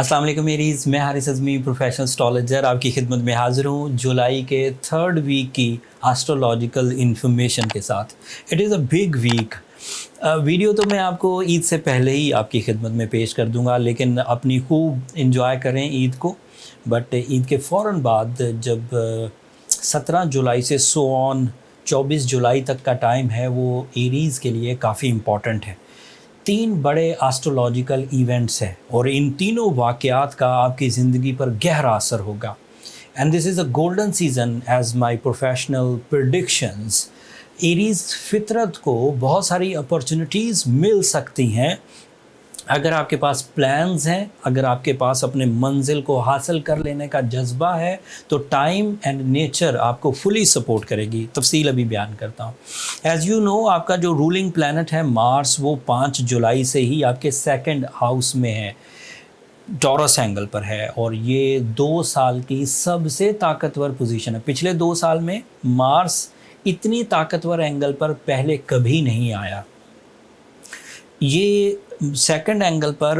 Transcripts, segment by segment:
अस्सलाम वालेकुम मेरीज़, मैं हारिस अज़मी प्रोफेशनल एस्ट्रोलॉजर आपकी खिदमत में हाज़िर हूँ जुलाई के 3rd वीक की एस्ट्रोलॉजिकल इन्फॉर्मेशन के साथ। It is a big week. Video तो मैं आपको ईद से पहले ही आपकी खिदमत में पेश कर दूँगा, लेकिन अपनी खूब इंजॉय करें ईद को। बट ईद के फ़ौरन बाद जब 17 जुलाई से सो ऑन 24 जुलाई तक का टाइम है, वो एरीज़ के लिए काफ़ी इम्पॉर्टेंट है। 3 बड़े एस्ट्रोलॉजिकल इवेंट्स हैं और इन तीनों वाक़यात का आपकी ज़िंदगी पर गहरा असर होगा। And this is a golden season as my professional predictions. Aries फितरत को बहुत सारी अपॉर्चुनिटीज़ मिल सकती हैं अगर आपके पास प्लान्स हैं, अगर आपके पास अपने मंजिल को हासिल कर लेने का जज्बा है, तो टाइम एंड नेचर आपको फुली सपोर्ट करेगी। तफसील अभी बयान करता हूँ। एज़ यू नो, आपका जो रूलिंग प्लैनेट है मार्स, वो 5 जुलाई से ही आपके 2nd हाउस में है, टॉरस एंगल पर है, और ये 2 साल की सबसे ताकतवर पोजीशन है। पिछले 2 साल में मार्स इतनी ताकतवर एंगल पर पहले कभी नहीं आया। ये 2nd एंगल पर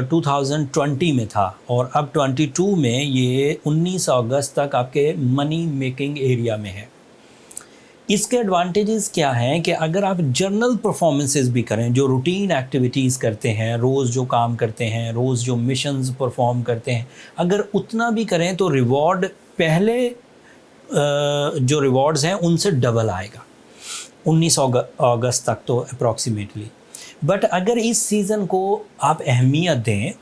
2020 में था और अब 22 में ये 19 अगस्त तक आपके मनी मेकिंग एरिया में है। इसके एडवांटेजेस क्या हैं कि अगर आप जर्नल परफॉर्मेंसेस भी करें, जो रूटीन एक्टिविटीज़ करते हैं, रोज़ जो काम करते हैं, रोज़ जो मिशंस परफॉर्म करते हैं, अगर उतना भी करें तो रिवॉर्ड पहले जो रिवॉर्ड्स हैं उनसे डबल आएगा 19 अगस्त तक तो अप्रॉक्सीमेटली। बट अगर इस सीज़न को आप अहमियत दें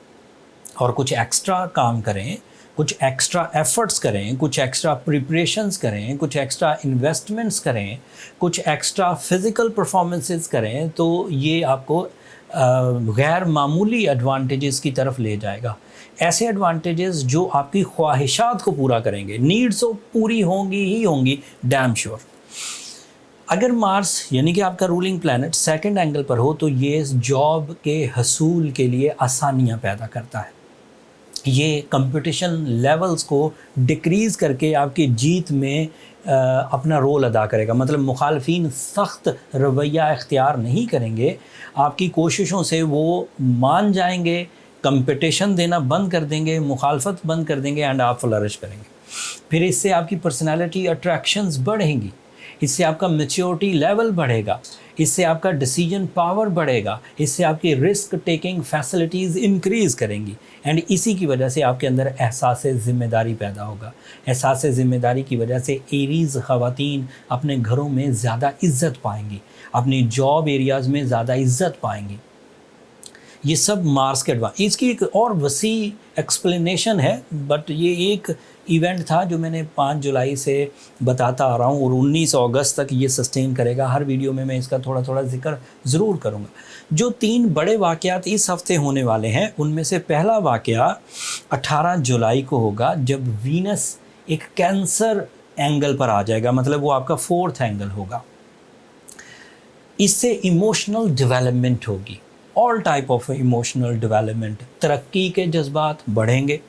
और कुछ एक्स्ट्रा काम करें, कुछ एक्स्ट्रा एफ़र्ट्स करें, कुछ एक्स्ट्रा प्रिपरेशंस करें, कुछ एक्स्ट्रा इन्वेस्टमेंट्स करें, कुछ एक्स्ट्रा फिज़िकल परफॉर्मेंसेस करें, तो ये आपको गैर मामूली एडवांटेजेस की तरफ ले जाएगा। ऐसे एडवांटेजेस जो आपकी ख्वाहिशात को पूरा करेंगे। नीड्स तो पूरी होंगी ही होंगी, डैम श्योर। अगर मार्स यानी कि आपका रूलिंग प्लैनेट 2nd एंगल पर हो तो ये जॉब के हसूल के लिए आसानियाँ पैदा करता है। ये कंपटीशन लेवल्स को डिक्रीज़ करके आपकी जीत में अपना रोल अदा करेगा। मतलब मुखालफीन सख्त रवैया इख्तियार नहीं करेंगे, आपकी कोशिशों से वो मान जाएंगे, कंपटीशन देना बंद कर देंगे, मुखालफत बंद कर देंगे एंड आप फ्लरिश करेंगे। फिर इससे आपकी पर्सनैलिटी अट्रैक्शंस बढ़ेंगी, इससे आपका मैच्योरिटी लेवल बढ़ेगा, इससे आपका डिसीजन पावर बढ़ेगा, इससे आपकी रिस्क टेकिंग फैसिलिटीज़ इंक्रीज़ करेंगी एंड इसी की वजह से आपके अंदर एहसास ज़िम्मेदारी पैदा होगा। एहसास ज़िम्मेदारी की वजह से एरीज़ ख़वातीन अपने घरों में ज़्यादा इज़्ज़त पाएंगी, अपनी जॉब एरियाज़ में ज़्यादा इज़्ज़त पाएंगी। ये सब मार्स के एडवांस। इसकी एक और वसी एक्सप्लेनेशन है, बट ये एक इवेंट था जो मैंने 5 जुलाई से बताता आ रहा हूँ और 19 अगस्त तक ये सस्टेन करेगा। हर वीडियो में मैं इसका थोड़ा थोड़ा जिक्र ज़रूर करूँगा। जो 3 बड़े वाक़यात इस हफ़्ते होने वाले हैं, उनमें से पहला वाक़या 18 जुलाई को होगा, जब वीनस एक कैंसर एंगल पर आ जाएगा। मतलब वो आपका 4th एंगल होगा। इससे इमोशनल डेवलपमेंट होगी, all type of emotional development. तरक्की के जज्बात बढ़ेंगे,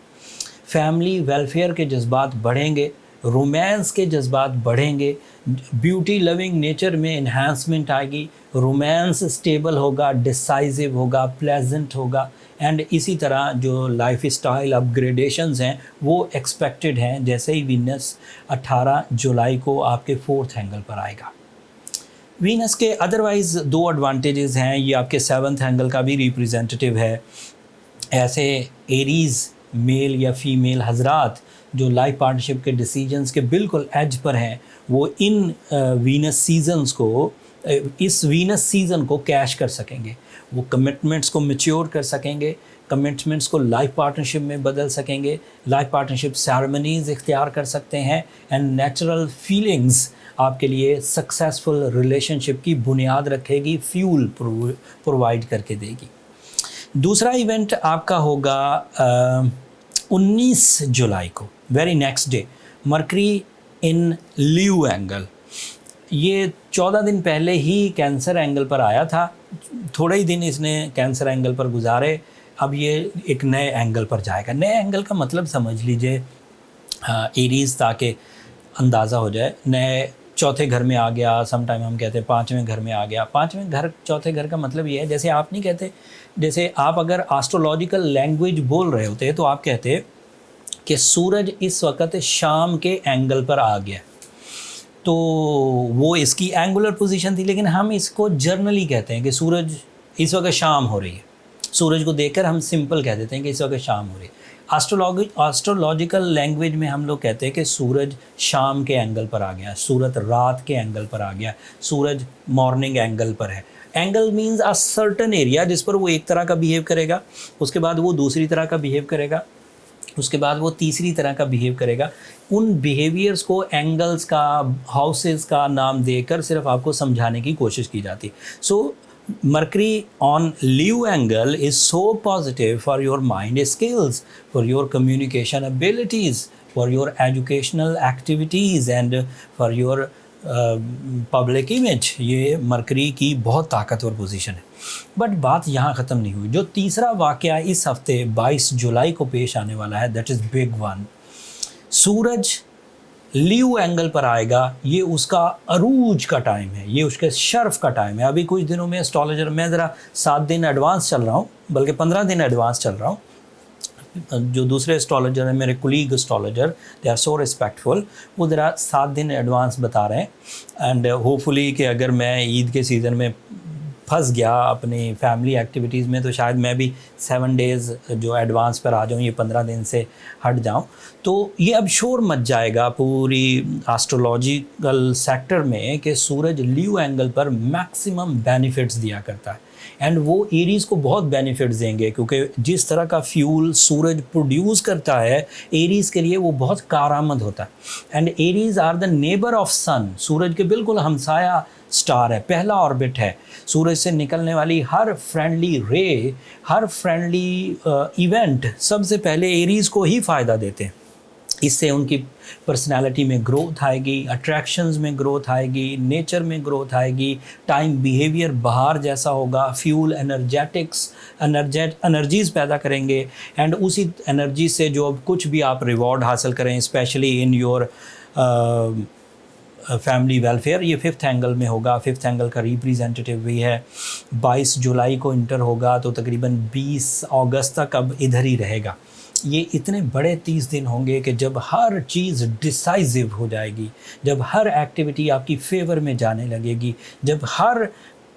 फैमिली वेलफेयर के जज्बात बढ़ेंगे, रोमांस के जज्बात बढ़ेंगे, ब्यूटी लविंग नेचर में इन्हांसमेंट आएगी, रोमांस स्टेबल होगा, डिसाइसिव होगा, प्लेजेंट होगा एंड इसी तरह जो लाइफ स्टाइल अपग्रेडेशंस हैं वो एक्सपेक्टेड हैं जैसे ही वीनस 18 जुलाई को आपके 4th एंगल पर आएगा। वीनस के अदरवाइज़ 2 एडवांटेजेस हैं। ये आपके 7th एंगल का भी रिप्रेजेंटेटिव है। ऐसे एरीज़ मेल या फीमेल हजरात जो लाइफ पार्टनरशिप के डिसीजंस के बिल्कुल एज पर हैं, वो इन वीनस सीजन्स को, इस वीनस सीज़न को कैश कर सकेंगे। वो कमिटमेंट्स को मैच्योर कर सकेंगे, कमिटमेंट्स को लाइफ पार्टनरशिप में बदल सकेंगे, लाइफ पार्टनरशिप सेरेमनीज़ इख्तियार कर सकते हैं एंड नेचुरल फीलिंग्स आपके लिए सक्सेसफुल रिलेशनशिप की बुनियाद रखेगी, फ्यूल प्रोवाइड करके देगी। दूसरा इवेंट आपका होगा 19 जुलाई को, वेरी नेक्स्ट डे, मरकरी इन लीव एंगल। ये 14 दिन पहले ही कैंसर एंगल पर आया था, थोड़े ही दिन इसने कैंसर एंगल पर गुजारे, अब ये एक नए एंगल पर जाएगा। नए एंगल का मतलब समझ लीजिए एरीज़, ताकि अंदाज़ा हो जाए, नए चौथे घर में आ गया, सम टाइम हम कहते हैं पाँचवें घर में आ गया। पाँचवें घर चौथे घर का मतलब ये है, जैसे आप नहीं कहते, जैसे आप अगर एस्ट्रोलॉजिकल लैंग्वेज बोल रहे होते तो आप कहते कि सूरज इस वक्त शाम के एंगल पर आ गया, तो वो इसकी एंगुलर पोजीशन थी। लेकिन हम इसको जर्नली कहते हैं कि सूरज इस वक्त शाम हो रही है। सूरज को देखकर हम सिंपल कह देते हैं कि इस वक्त शाम हो रही है। एस्ट्रोलॉजिकल लैंग्वेज में हम लोग कहते हैं कि सूरज शाम के एंगल पर आ गया, सूरज रात के एंगल पर आ गया, सूरज मॉर्निंग एंगल पर है। Angle means a certain area जिस पर वो एक तरह का बिहेव करेगा, उसके बाद वो दूसरी तरह का बिहेव करेगा, उसके बाद वो तीसरी तरह का बिहेव करेगा। उन बिहेवियर्स को एंगल्स का, हाउसेस का नाम देकर सिर्फ आपको समझाने की कोशिश की जाती है। सो Mercury on Leo angle is so positive for your mind skills, for your communication abilities, for your educational activities and for your public image। ये मरकरी की बहुत ताकतवर पोजीशन है। बट बात यहाँ ख़त्म नहीं हुई। जो तीसरा वाक़या इस हफ्ते 22 जुलाई को पेश आने वाला है, that is big one. Suraj Leo angle पर आएगा, ये उसका अरूज का टाइम है, ये उसके शर्फ का टाइम है। अभी कुछ दिनों में एस्ट्रोलॉजर, मैं ज़रा 7 दिन एडवांस चल रहा हूँ, बल्कि 15 दिन एडवांस चल रहा हूँ। जो दूसरे एस्ट्रोलॉजर हैं, मेरे colleague astrologer, they are so respectful, वो ज़रा 7 दिन एडवांस बता रहे हैं। एंड होपफुली कि अगर मैं ईद के सीज़न में फंस गया अपनी फैमिली एक्टिविटीज़ में, तो शायद मैं भी 7 डेज़ जो एडवांस पर आ जाऊँ, ये 15 दिन से हट जाऊँ। तो ये अब शोर मच जाएगा पूरी एस्ट्रोलॉजिकल सेक्टर में कि सूरज लियो एंगल पर मैक्सिमम बेनिफिट्स दिया करता है। एंड वो एरीज़ को बहुत बेनिफिट्स देंगे, क्योंकि जिस तरह का फ्यूल सूरज प्रोड्यूस करता है एरीज़ के लिए, वो बहुत कारआमद होता है। And Aries are the neighbour of sun, सूरज के बिल्कुल हमसाया स्टार है, पहला ऑर्बिट है। सूरज से निकलने वाली हर फ्रेंडली रे, हर फ्रेंडली इवेंट सबसे पहले एरीज़ को ही फ़ायदा देते हैं। इससे उनकी पर्सनालिटी में ग्रोथ आएगी, अट्रैक्शंस में ग्रोथ आएगी, नेचर में ग्रोथ आएगी, टाइम बिहेवियर बाहर जैसा होगा, फ्यूल एनर्जीज़ पैदा करेंगे। एंड उसी एनर्जी से जो अब कुछ भी आप रिवॉर्ड हासिल करें, specially in your family welfare, ये 5th एंगल में होगा। 5th एंगल का रिप्रेजेंटेटिव भी है। 22 जुलाई को इंटर होगा, तो तकरीबन 20 अगस्त तक अब इधर ही रहेगा। ये इतने बड़े 30 दिन होंगे कि जब हर चीज़ डिसाइसिव हो जाएगी, जब हर एक्टिविटी आपकी फेवर में जाने लगेगी, जब हर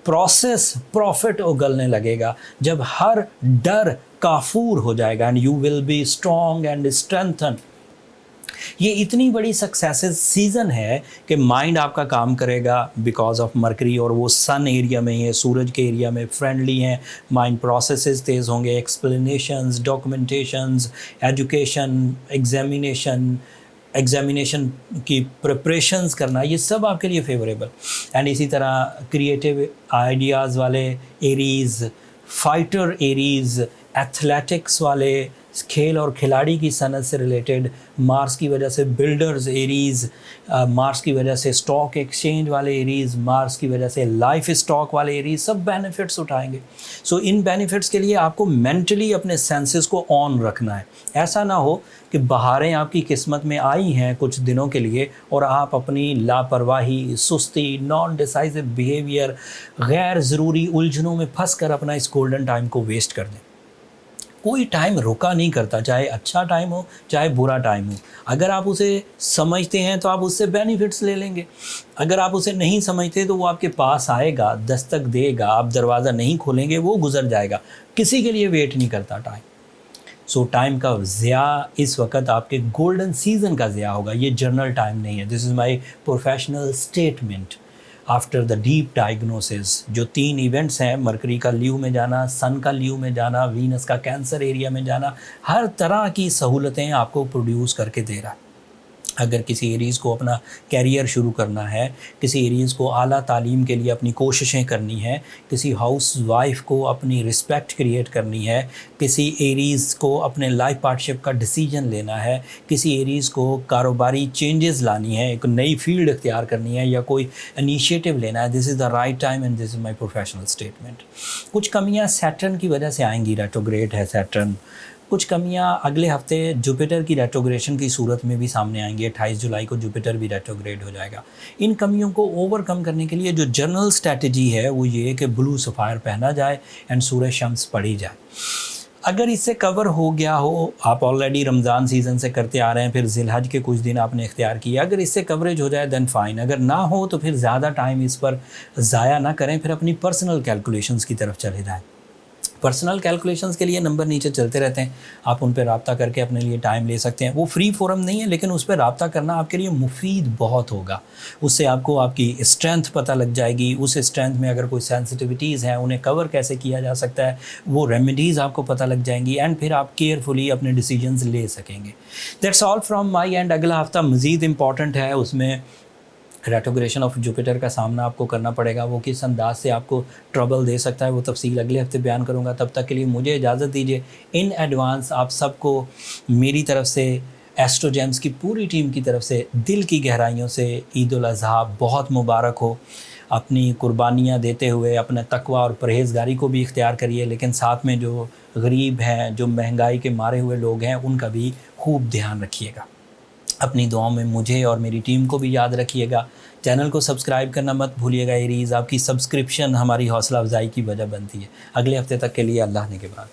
प्रोसेस प्रॉफिट उगलने लगेगा, जब हर डर काफूर हो जाएगा, and you will be strong and strengthen. ये इतनी बड़ी सक्सेसेस सीज़न है कि माइंड आपका काम करेगा बिकॉज ऑफ मरकरी, और वो सन एरिया में है, सूरज के एरिया में फ्रेंडली हैं। माइंड प्रोसेसेस तेज़ होंगे, एक्सप्लेनेशंस, डॉक्यूमेंटेशंस, एजुकेशन, एग्जामिनेशन की प्रिपरेशंस करना, ये सब आपके लिए फेवरेबल। एंड इसी तरह क्रिएटिव आइडियाज़ वाले एरीज़, फाइटर एरीज़, एथलेटिक्स वाले, खेल और खिलाड़ी की सनत से रिलेटेड, मार्स की वजह से बिल्डर्स एरीज़, मार्स की वजह से स्टॉक एक्सचेंज वाले एरीज़, मार्स की वजह से लाइफ स्टॉक वाले एरीज़, सब बेनिफिट्स उठाएंगे। सो इन बेनिफिट्स के लिए आपको मेंटली अपने सेंसेस को ऑन रखना है। ऐसा ना हो कि बहारें आपकी किस्मत में आई हैं कुछ दिनों के लिए और आप अपनी लापरवाही, सुस्ती, नॉन डिसाइसिव बिहेवियर, गैर ज़रूरी उलझनों में फंस कर अपना इस गोल्डन टाइम को वेस्ट कर दें। कोई टाइम रुका नहीं करता, चाहे अच्छा टाइम हो चाहे बुरा टाइम हो। अगर आप उसे समझते हैं तो आप उससे बेनिफिट्स ले लेंगे, अगर आप उसे नहीं समझते तो वो आपके पास आएगा, दस्तक देगा, आप दरवाज़ा नहीं खोलेंगे, वो गुजर जाएगा। किसी के लिए वेट नहीं करता टाइम। सो टाइम का ज़िया इस वक्त आपके गोल्डन सीज़न का ज़िया होगा। ये जर्नल टाइम नहीं है, this is my professional statement after the deep diagnosis. जो 3 इवेंट्स हैं, मरकरी का ल्यू में जाना, सन का ल्यू में जाना, वीनस का कैंसर एरिया में जाना, हर तरह की सहूलतें आपको प्रोड्यूस करके दे रहा है। अगर किसी एरीज़ को अपना कैरियर शुरू करना है, किसी एरीज़ को आला तालीम के लिए अपनी कोशिशें करनी है, किसी हाउस वाइफ को अपनी रिस्पेक्ट क्रिएट करनी है, किसी एरीज़ को अपने लाइफ पार्टनरशिप का डिसीजन लेना है, किसी एरीज़ को कारोबारी चेंजेस लानी है, एक नई फील्ड इख्तियार करनी है या कोई इनिशिएटिव लेना है, this is the right time and this is my professional statement. कुछ कमियाँ सैटर्न की वजह से आएंगी, रेट्रोग्रेड है सैटर्न, کچھ کمیاں اگلے ہفتے جوپیٹر کی ریٹروگریشن کی صورت میں بھی سامنے آئیں گی. 28 جولائی کو جوپیٹر بھی ریٹروگریڈ ہو جائے گا. ان کمیوں کو اوور کم کرنے کے لیے جو جنرل اسٹریٹجی ہے وہ یہ ہے کہ بلو سفائر پہنا جائے اینڈ سورہ شمس پڑھی جائے. اگر اس سے کور ہو گیا ہو, آپ آلریڈی رمضان سیزن سے کرتے آ رہے ہیں, پھر ذی الحج کے کچھ دن آپ نے اختیار کیا, اگر اس سے کوریج ہو جائے دین فائن. اگر نہ ہو تو پھر زیادہ ٹائم اس پر ضائع نہ کریں, پھر اپنی پرسنل کیلکولیشنز کی طرف چلے جائیں. پرسنل کیلکولیشنز کے لیے نمبر نیچے چلتے رہتے ہیں, آپ ان پہ رابطہ کر کے اپنے لیے ٹائم لے سکتے ہیں. وہ فری فورم نہیں ہے لیکن اس پہ رابطہ کرنا آپ کے لیے مفید بہت ہوگا. اس سے آپ کو آپ کی اسٹرینتھ پتہ لگ جائے گی, اس اسٹرینتھ میں اگر کوئی سینسٹیوٹیز ہیں انہیں کور کیسے کیا جا سکتا ہے, وہ ریمیڈیز آپ کو پتہ لگ جائیں گی, اینڈ پھر آپ کیئرفلی اپنے ڈیسیجنز لے سکیں گے. That's all from my and. اگلا ہفتہ مزید امپورٹنٹ ہے, اس میں ریٹروگریشن آف جوپیٹر کا سامنا آپ کو کرنا پڑے گا. وہ کس انداز سے آپ کو ٹربل دے سکتا ہے وہ تفصیل اگلے ہفتے بیان کروں گا. تب تک کے لیے مجھے اجازت دیجیے. ان ایڈوانس آپ سب کو میری طرف سے, ایسٹرو جیمز کی پوری ٹیم کی طرف سے دل کی گہرائیوں سے عید الاضحیٰ بہت مبارک ہو. اپنی قربانیاں دیتے ہوئے اپنے تقوی اور پرہیزگاری کو بھی اختیار کریے, لیکن ساتھ میں جو غریب ہیں, جو مہنگائی کے مارے ہوئے لوگ ہیں, ان کا بھی خوب دھیان رکھیے گا. اپنی دعاؤں میں مجھے اور میری ٹیم کو بھی یاد رکھیے گا. چینل کو سبسکرائب کرنا مت بھولیے گا. ایریز آپ کی سبسکرپشن ہماری حوصلہ افزائی کی وجہ بنتی ہے. اگلے ہفتے تک کے لیے اللہ نے کے بعد.